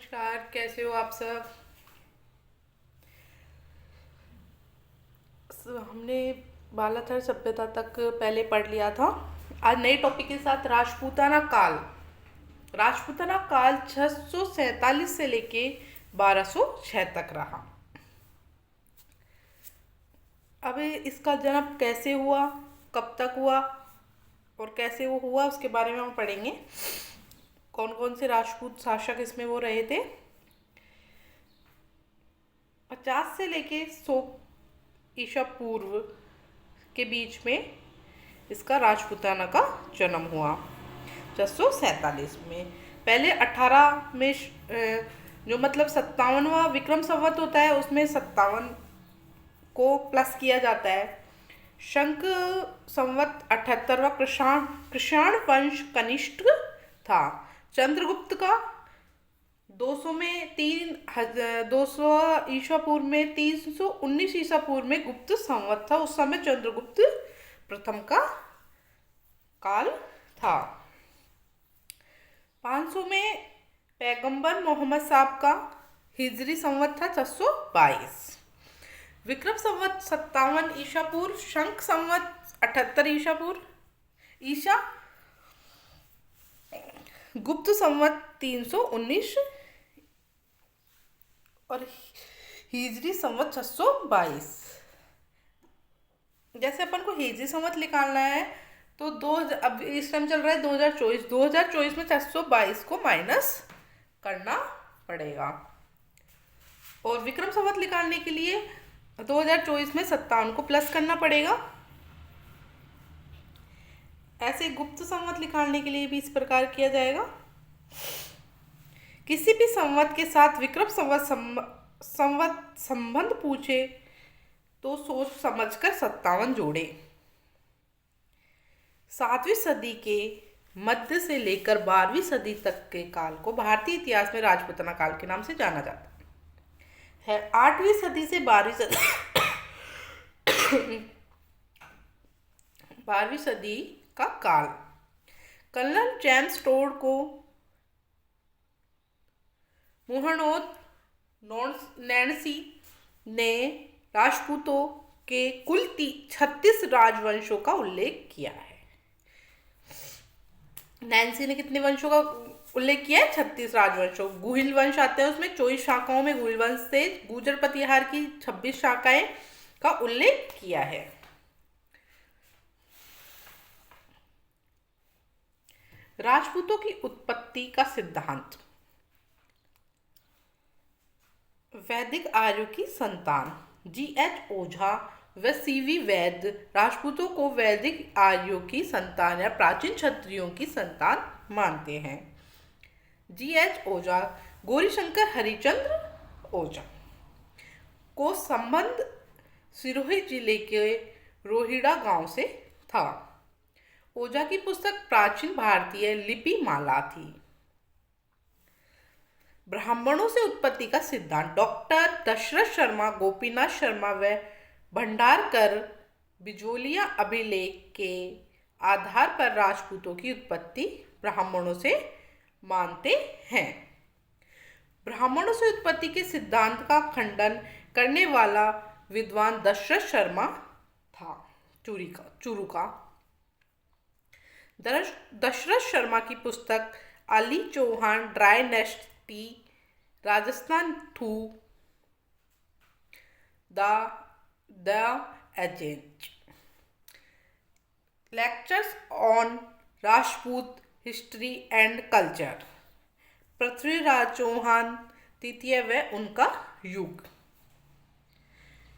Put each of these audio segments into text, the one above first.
नमस्कार, कैसे हो आप सब। हमने बालाथर सभ्यता तक पहले पढ़ लिया था। आज नए टॉपिक के साथ राजपूताना काल। राजपूताना काल 647 से लेके 1206 तक रहा। अब इसका जन्म कैसे हुआ, कब तक हुआ और कैसे वो हुआ उसके बारे में हम पढ़ेंगे। कौन कौन से राजपूत शासक इसमें वो रहे थे। 50 से लेके 100 ईसा पूर्व के बीच में इसका राजपूताना का जन्म हुआ 647 में। पहले 18 में जो मतलब 57वां विक्रम संवत होता है उसमें 57 को प्लस किया जाता है। शंख संवत 78वां कृषाण कृषाण वंश कनिष्ठ था। चंद्रगुप्त का 200 में 200 ईसा पूर्व में 319 ईसा पूर्व में गुप्त संवत था। उस समय चंद्रगुप्त प्रथम का काल था। 500 में पैगंबर मोहम्मद साहब का हिजरी संवत था 622। विक्रम संवत 57 ईसा पूर्व, शंख संवत 78 ईसा पूर्व ईसा, गुप्त संवत 319 और हिजरी संवत 622। जैसे अपन को हिजरी संवत निकालना है तो अब इस टाइम चल रहा है 2024 में 622 को माइनस करना पड़ेगा। और विक्रम संवत निकालने के लिए 2024 में 57 को प्लस करना पड़ेगा। ऐसे गुप्त संवत निकालने के लिए भी इस प्रकार किया जाएगा। किसी भी संवत के साथ विक्रम संवत संबंध पूछे तो सोच समझकर 57 जोड़े। 7वीं सदी के मध्य से लेकर 12वीं सदी तक के काल को भारतीय इतिहास में राजपूताना काल के नाम से जाना जाता है। 8वीं सदी से 12वीं सदी का काल कर्नल जेम्स टोड को मुहरनोद नैन्सी ने राजपूतों के कुल 36 राजवंशों का उल्लेख किया है। नैन्सी ने कितने वंशों का उल्लेख किया है? 36 राजवंशों। गुहिल वंश आते हैं उसमें 24 शाखाओं में गुहिल वंश से गुर्जर प्रतिहार की 26 शाखाएं का उल्लेख किया है। राजपूतों की उत्पत्ति का सिद्धांत। वैदिक आर्यों की संतान जी.एच. ओझा व सी.वी. वैद्य राजपूतों को वैदिक आर्यों की संतान या प्राचीन क्षत्रियों की संतान मानते हैं। जी.एच. ओझा गौरीशंकर हरिचंद्र ओझा को संबंध सिरोही जिले के रोहिड़ा गांव से था। ओझा की पुस्तक प्राचीन भारतीय लिपि माला थी। ब्राह्मणों से उत्पत्ति का सिद्धांत। डॉक्टर दशरथ शर्मा, गोपीनाथ शर्मा व भंडारकर बिजोलिया अभिलेख के आधार पर राजपूतों की उत्पत्ति ब्राह्मणों से मानते हैं। ब्राह्मणों से उत्पत्ति के सिद्धांत का खंडन करने वाला विद्वान दशरथ शर्मा था। चुरू का दशरथ शर्मा की पुस्तक early Chauhan dynasty Rajasthan through the एजेंट lectures on Rajput history and culture, Prithviraj Chauhan तृतीय व उनका युग।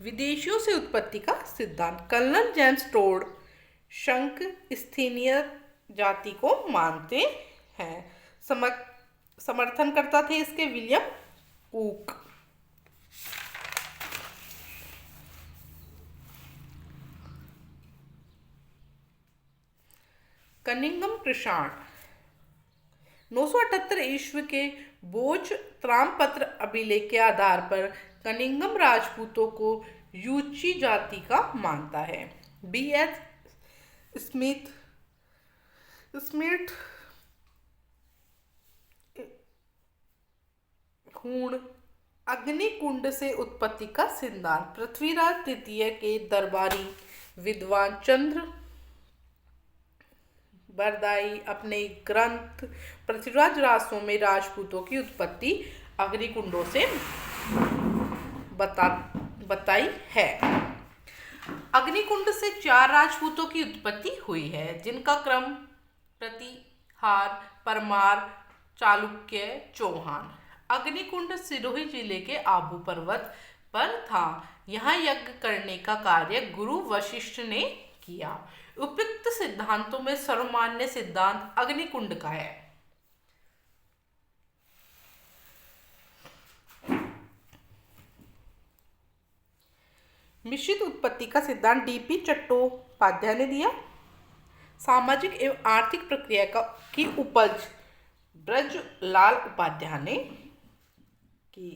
विदेशियों से उत्पत्ति का सिद्धांत। कर्नल जेम्स टोड शंख स्थीनिय जाति को मानते हैं। समर्थन करता थे इसके विलियम ऊक। कनिंगम कृषाण 978 ईस्वी के बोझ त्रामपत्र अभिलेख के आधार पर कनिंगम राजपूतों को यूची जाति का मानता है। बी.एच. स्मिथ खूण अग्निकुंड से उत्पत्ति का सिद्धांत। पृथ्वीराज तृतीय के दरबारी विद्वान चंद्र बरदाई अपने ग्रंथ पृथ्वीराज रासों में राजपूतों की उत्पत्ति अग्निकुंडों से बताई है। अग्निकुंड से 4 राजपूतों की उत्पत्ति हुई है, जिनका क्रम प्रतिहार, परमार, चालुक्य, चौहान। अग्निकुंड सिरोही जिले के आबू पर्वत पर था। यहाँ यज्ञ करने का कार्य गुरु वशिष्ठ ने किया। उपयुक्त सिद्धांतों में सर्वमान्य सिद्धांत अग्निकुंड का है। मिश्रित उत्पत्ति का सिद्धांत डीपी चट्टोपाध्याय ने दिया। सामाजिक एवं आर्थिक प्रक्रिया की उपज ब्रजलाल उपाध्याय ने की।